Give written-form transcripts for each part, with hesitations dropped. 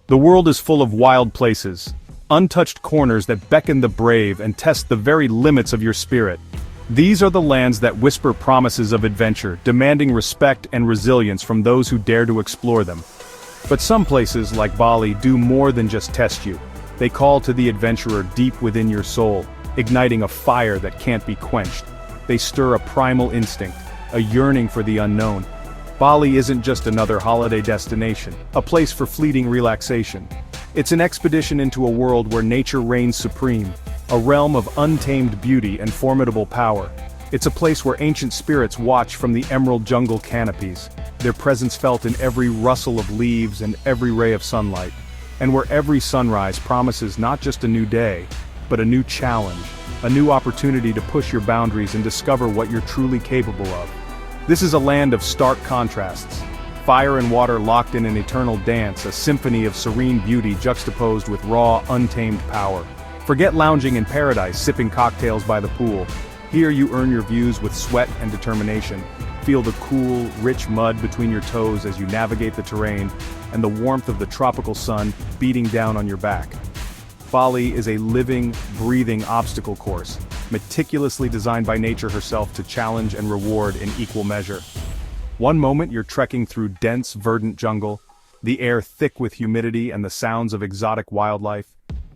The world is full of wild places, untouched corners that beckon the brave and test the very limits of your spirit. These are the lands that whisper promises of adventure, demanding respect and resilience from those who dare to explore them. But some places, like Bali, do more than just test you. They call to the adventurer deep within your soul, igniting a fire that can't be quenched. They stir a primal instinct, a yearning for the unknown. Bali isn't just another holiday destination, a place for fleeting relaxation. It's an expedition into a world where nature reigns supreme, a realm of untamed beauty and formidable power. It's a place where ancient spirits watch from the emerald jungle canopies, their presence felt in every rustle of leaves and every ray of sunlight, and where every sunrise promises not just a new day, but a new challenge, a new opportunity to push your boundaries and discover what you're truly capable of. This is a land of stark contrasts. Fire and water locked in an eternal dance, a symphony of serene beauty juxtaposed with raw, untamed power. Forget lounging in paradise, sipping cocktails by the pool. Here you earn your views with sweat and determination. Feel the cool, rich mud between your toes as you navigate the terrain, and the warmth of the tropical sun beating down on your back. Bali is a living, breathing obstacle course, meticulously designed by nature herself to challenge and reward in equal measure. One moment you're trekking through dense, verdant jungle, the air thick with humidity and the sounds of exotic wildlife.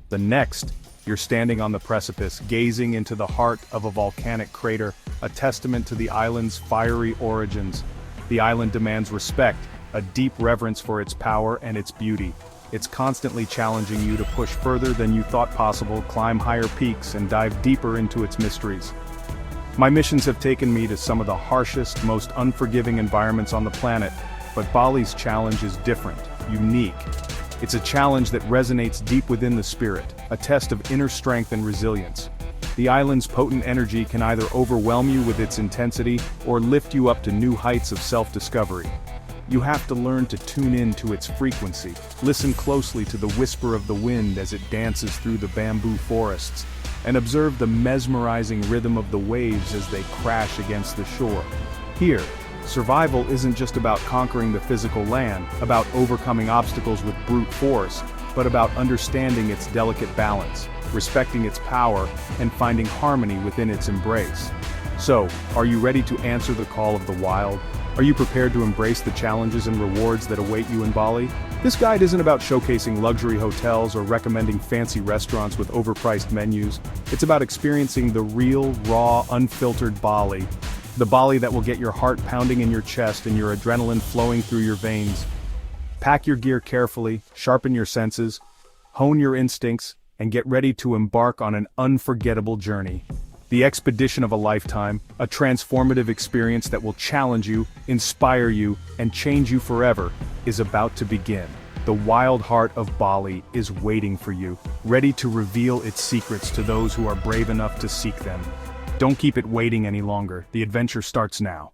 The next, you're standing on the precipice, gazing into the heart of a volcanic crater, a testament to the island's fiery origins. The island demands respect, a deep reverence for its power and its beauty. It's constantly challenging you to push further than you thought possible, climb higher peaks, and dive deeper into its mysteries. My missions have taken me to some of the harshest, most unforgiving environments on the planet, but Bali's challenge is different, unique. It's a challenge that resonates deep within the spirit, a test of inner strength and resilience. The island's potent energy can either overwhelm you with its intensity or lift you up to new heights of self-discovery. You have to learn to tune in to its frequency, listen closely to the whisper of the wind as it dances through the bamboo forests, and observe the mesmerizing rhythm of the waves as they crash against the shore. Here, survival isn't just about conquering the physical land, about overcoming obstacles with brute force, but about understanding its delicate balance, respecting its power, and finding harmony within its embrace. So, are you ready to answer the call of the wild? Are you prepared to embrace the challenges and rewards that await you in Bali? This guide isn't about showcasing luxury hotels or recommending fancy restaurants with overpriced menus. It's about experiencing the real, raw, unfiltered Bali. The Bali that will get your heart pounding in your chest and your adrenaline flowing through your veins. Pack your gear carefully, sharpen your senses, hone your instincts, and get ready to embark on an unforgettable journey. The expedition of a lifetime, a transformative experience that will challenge you, inspire you, and change you forever, is about to begin. The wild heart of Bali is waiting for you, ready to reveal its secrets to those who are brave enough to seek them. Don't keep it waiting any longer, the adventure starts now.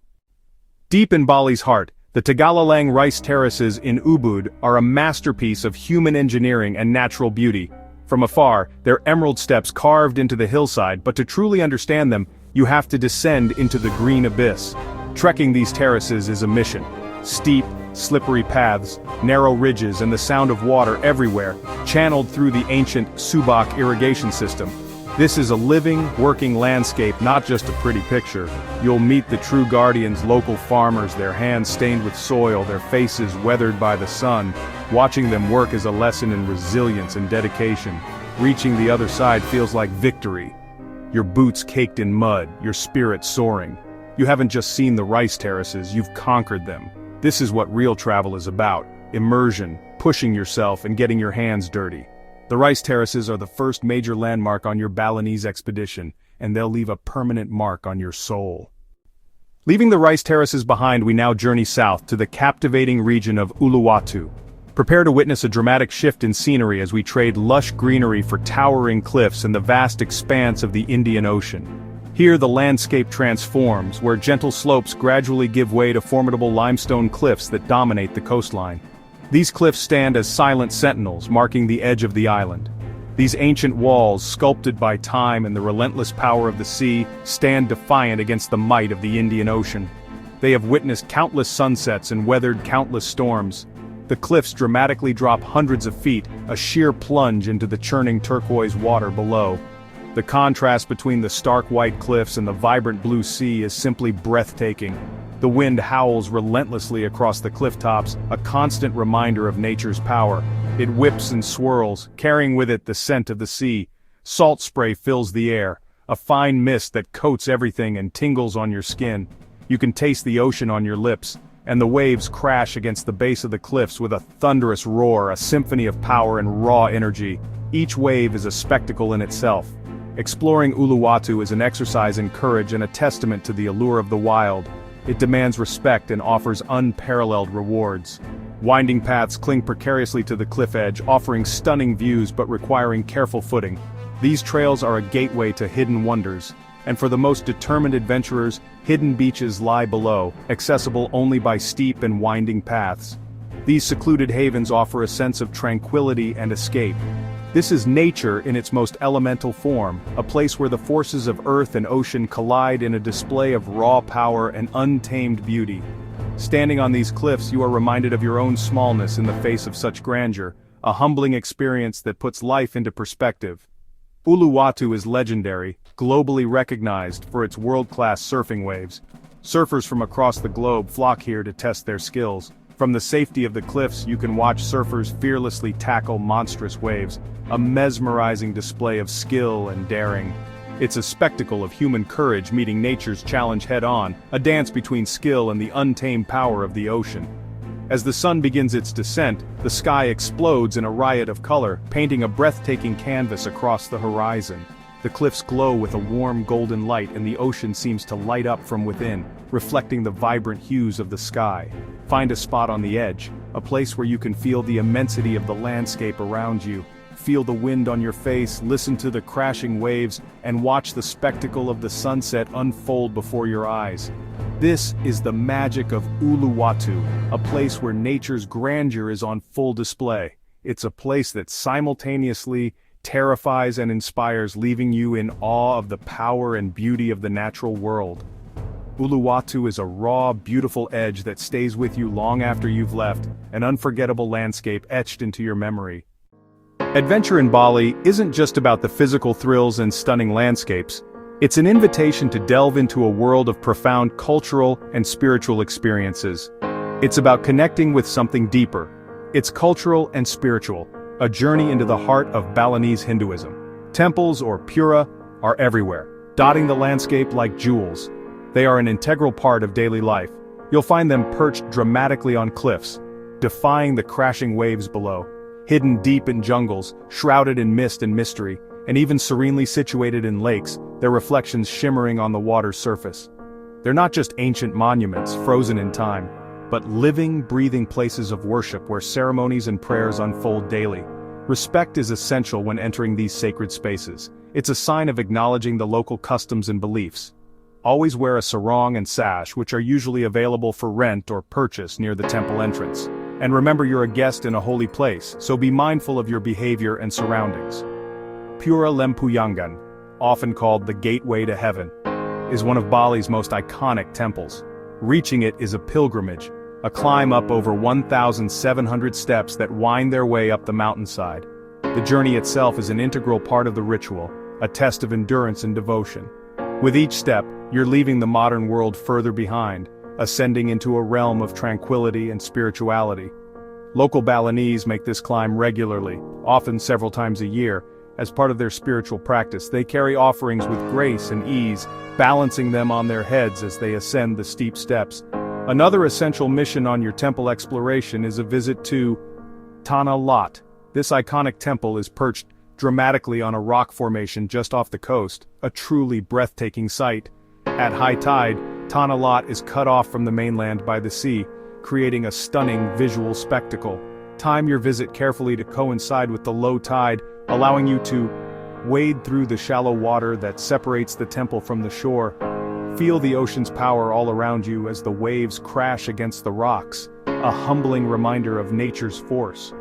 Deep in Bali's heart, the Tegalalang rice terraces in Ubud are a masterpiece of human engineering and natural beauty. From afar, they're emerald steps carved into the hillside, but to truly understand them, you have to descend into the green abyss. Trekking these terraces is a mission. Steep, slippery paths, narrow ridges, and the sound of water everywhere, channeled through the ancient Subak irrigation system. This is a living, working landscape, not just a pretty picture. You'll meet the true guardians, local farmers, their hands stained with soil, their faces weathered by the sun. Watching them work is a lesson in resilience and dedication. Reaching the other side feels like victory. Your boots caked in mud, your spirit soaring. You haven't just seen the rice terraces, you've conquered them. This is what real travel is about: immersion, pushing yourself, and getting your hands dirty. The rice terraces are the first major landmark on your Balinese expedition, and they'll leave a permanent mark on your soul. Leaving the rice terraces behind, we now journey south to the captivating region of Uluwatu. Prepare to witness a dramatic shift in scenery as we trade lush greenery for towering cliffs and the vast expanse of the Indian Ocean. Here the landscape transforms, where gentle slopes gradually give way to formidable limestone cliffs that dominate the coastline. These cliffs stand as silent sentinels, marking the edge of the island. These ancient walls, sculpted by time and the relentless power of the sea, stand defiant against the might of the Indian Ocean. They have witnessed countless sunsets and weathered countless storms. The cliffs dramatically drop hundreds of feet, a sheer plunge into the churning turquoise water below. The contrast between the stark white cliffs and the vibrant blue sea is simply breathtaking. The wind howls relentlessly across the cliff tops, a constant reminder of nature's power. It whips and swirls, carrying with it the scent of the sea. Salt spray fills the air, a fine mist that coats everything and tingles on your skin. You can taste the ocean on your lips, and the waves crash against the base of the cliffs with a thunderous roar, a symphony of power and raw energy. Each wave is a spectacle in itself. Exploring Uluwatu is an exercise in courage and a testament to the allure of the wild. It demands respect and offers unparalleled rewards. Winding paths cling precariously to the cliff edge, offering stunning views but requiring careful footing. These trails are a gateway to hidden wonders, and for the most determined adventurers, hidden beaches lie below, accessible only by steep and winding paths. These secluded havens offer a sense of tranquility and escape. This is nature in its most elemental form, a place where the forces of earth and ocean collide in a display of raw power and untamed beauty. Standing on these cliffs, you are reminded of your own smallness in the face of such grandeur, a humbling experience that puts life into perspective. Uluwatu is legendary, globally recognized for its world-class surfing waves. Surfers from across the globe flock here to test their skills. From the safety of the cliffs, you can watch surfers fearlessly tackle monstrous waves, a mesmerizing display of skill and daring. It's a spectacle of human courage meeting nature's challenge head-on, a dance between skill and the untamed power of the ocean. As the sun begins its descent, the sky explodes in a riot of color, painting a breathtaking canvas across the horizon. The cliffs glow with a warm golden light and the ocean seems to light up from within, reflecting the vibrant hues of the sky. Find a spot on the edge, a place where you can feel the immensity of the landscape around you. Feel the wind on your face, listen to the crashing waves, and watch the spectacle of the sunset unfold before your eyes. This is the magic of Uluwatu, a place where nature's grandeur is on full display. It's a place that simultaneously terrifies and inspires, leaving you in awe of the power and beauty of the natural world. Uluwatu is a raw, beautiful edge that stays with you long after you've left, an unforgettable landscape etched into your memory. Adventure in Bali isn't just about the physical thrills and stunning landscapes. It's an invitation to delve into a world of profound cultural and spiritual experiences. It's about connecting with something deeper. It's cultural and spiritual, a journey into the heart of Balinese Hinduism. Temples, or pura, are everywhere, dotting the landscape like jewels. They are an integral part of daily life. You'll find them perched dramatically on cliffs, defying the crashing waves below. Hidden deep in jungles, shrouded in mist and mystery, and even serenely situated in lakes, their reflections shimmering on the water's surface. They're not just ancient monuments, frozen in time, but living, breathing places of worship where ceremonies and prayers unfold daily. Respect is essential when entering these sacred spaces. It's a sign of acknowledging the local customs and beliefs. Always wear a sarong and sash, which are usually available for rent or purchase near the temple entrance. And remember, you're a guest in a holy place, so be mindful of your behavior and surroundings. Pura Lempuyangan, often called the Gateway to Heaven, is one of Bali's most iconic temples. Reaching it is a pilgrimage, a climb up over 1,700 steps that wind their way up the mountainside. The journey itself is an integral part of the ritual, a test of endurance and devotion. With each step, you're leaving the modern world further behind, ascending into a realm of tranquility and spirituality. Local Balinese make this climb regularly, often several times a year. As part of their spiritual practice, they carry offerings with grace and ease, balancing them on their heads as they ascend the steep steps. Another essential mission on your temple exploration is a visit to Tanah Lot. This iconic temple is perched dramatically on a rock formation just off the coast, a truly breathtaking sight. At high tide, Tanah Lot is cut off from the mainland by the sea, creating a stunning visual spectacle. Time your visit carefully to coincide with the low tide, allowing you to wade through the shallow water that separates the temple from the shore. Feel the ocean's power all around you as the waves crash against the rocks, a humbling reminder of nature's force.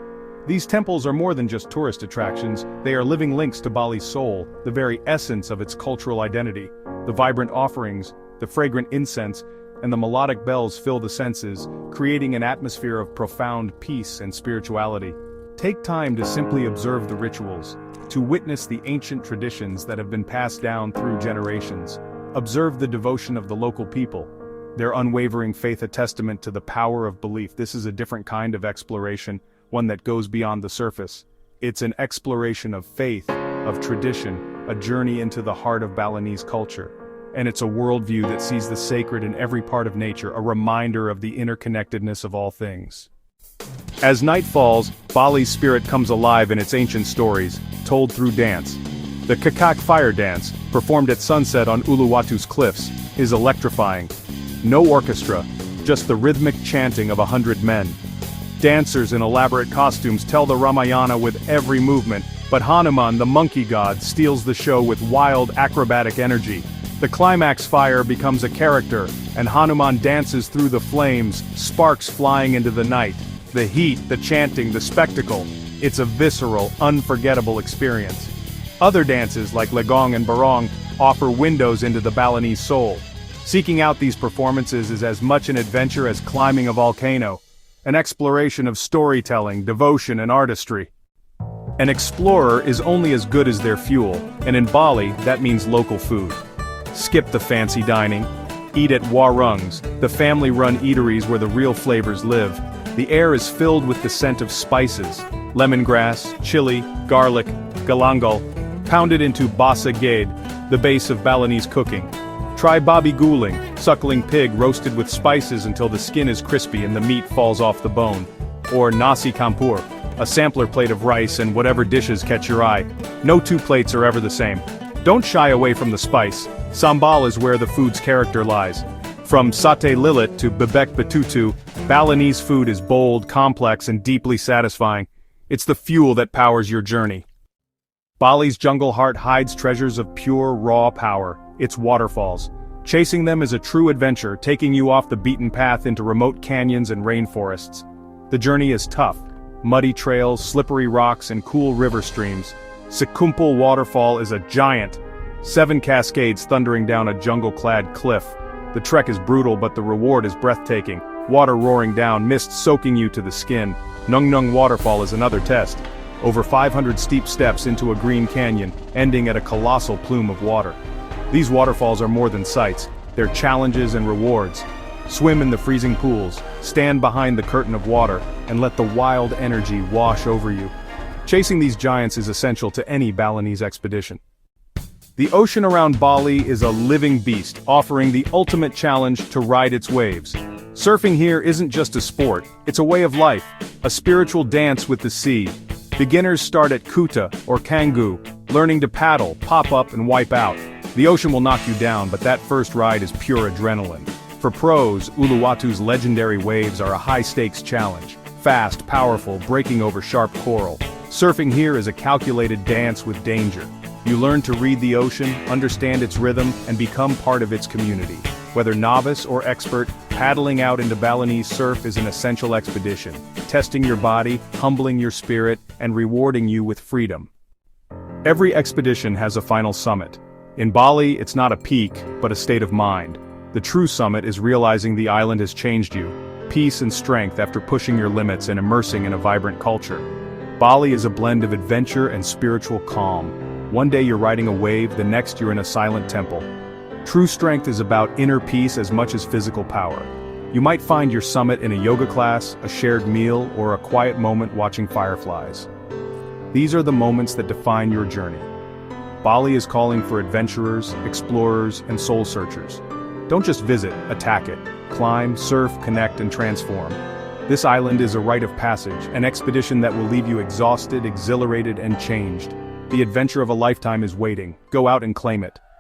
These temples are more than just tourist attractions, they are living links to Bali's soul, the very essence of its cultural identity. The vibrant offerings, the fragrant incense, and the melodic bells fill the senses, creating an atmosphere of profound peace and spirituality. Take time to simply observe the rituals, to witness the ancient traditions that have been passed down through generations. Observe the devotion of the local people, their unwavering faith, a testament to the power of belief. This is a different kind of exploration, one that goes beyond the surface. It's an exploration of faith, of tradition, a journey into the heart of Balinese culture. And it's a worldview that sees the sacred in every part of nature, a reminder of the interconnectedness of all things. As night falls, Bali's spirit comes alive in its ancient stories, told through dance. The Kakak fire dance, performed at sunset on Uluwatu's cliffs, is electrifying. No orchestra, just the rhythmic chanting of 100 men. Dancers in elaborate costumes tell the Ramayana with every movement, but Hanuman, the monkey god, steals the show with wild, acrobatic energy. The climax fire becomes a character, and Hanuman dances through the flames, sparks flying into the night. The heat, the chanting, the spectacle. It's a visceral, unforgettable experience. Other dances like Legong and Barong offer windows into the Balinese soul. Seeking out these performances is as much an adventure as climbing a volcano, an exploration of storytelling, devotion, and artistry. An explorer is only as good as their fuel, and in Bali, that means local food. Skip the fancy dining. Eat at warungs, the family-run eateries where the real flavors live. The air is filled with the scent of spices, lemongrass, chili, garlic, galangal, pounded into basa gade, the base of Balinese cooking. Try babi guling, suckling pig roasted with spices until the skin is crispy and the meat falls off the bone. Or nasi campur, a sampler plate of rice and whatever dishes catch your eye. No two plates are ever the same. Don't shy away from the spice. Sambal is where the food's character lies. From satay lilit to bebek betutu, Balinese food is bold, complex, and deeply satisfying. It's the fuel that powers your journey. Bali's jungle heart hides treasures of pure, raw power. Its waterfalls. Chasing them is a true adventure, taking you off the beaten path into remote canyons and rainforests. The journey is tough. Muddy trails, slippery rocks, and cool river streams. Sekumpul Waterfall is a giant. 7 cascades thundering down a jungle-clad cliff. The trek is brutal, but the reward is breathtaking. Water roaring down, mist soaking you to the skin. Nung Nung Waterfall is another test. Over 500 steep steps into a green canyon, ending at a colossal plume of water. These waterfalls are more than sights, they're challenges and rewards. Swim in the freezing pools, stand behind the curtain of water, and let the wild energy wash over you. Chasing these giants is essential to any Balinese expedition. The ocean around Bali is a living beast, offering the ultimate challenge to ride its waves. Surfing here isn't just a sport, it's a way of life, a spiritual dance with the sea. Beginners start at Kuta or Kanggu, learning to paddle, pop up, and wipe out. The ocean will knock you down, but that first ride is pure adrenaline. For pros, Uluwatu's legendary waves are a high-stakes challenge. Fast, powerful, breaking over sharp coral. Surfing here is a calculated dance with danger. You learn to read the ocean, understand its rhythm, and become part of its community. Whether novice or expert, paddling out into Balinese surf is an essential expedition, testing your body, humbling your spirit, and rewarding you with freedom. Every expedition has a final summit. In Bali, it's not a peak, but a state of mind. The true summit is realizing the island has changed you. Peace and strength after pushing your limits and immersing in a vibrant culture. Bali is a blend of adventure and spiritual calm. One day you're riding a wave, the next you're in a silent temple. True strength is about inner peace as much as physical power. You might find your summit in a yoga class, a shared meal, or a quiet moment watching fireflies. These are the moments that define your journey. Bali is calling for adventurers, explorers, and soul searchers. Don't just visit, attack it. Climb, surf, connect, and transform. This island is a rite of passage, an expedition that will leave you exhausted, exhilarated, and changed. The adventure of a lifetime is waiting. Go out and claim it.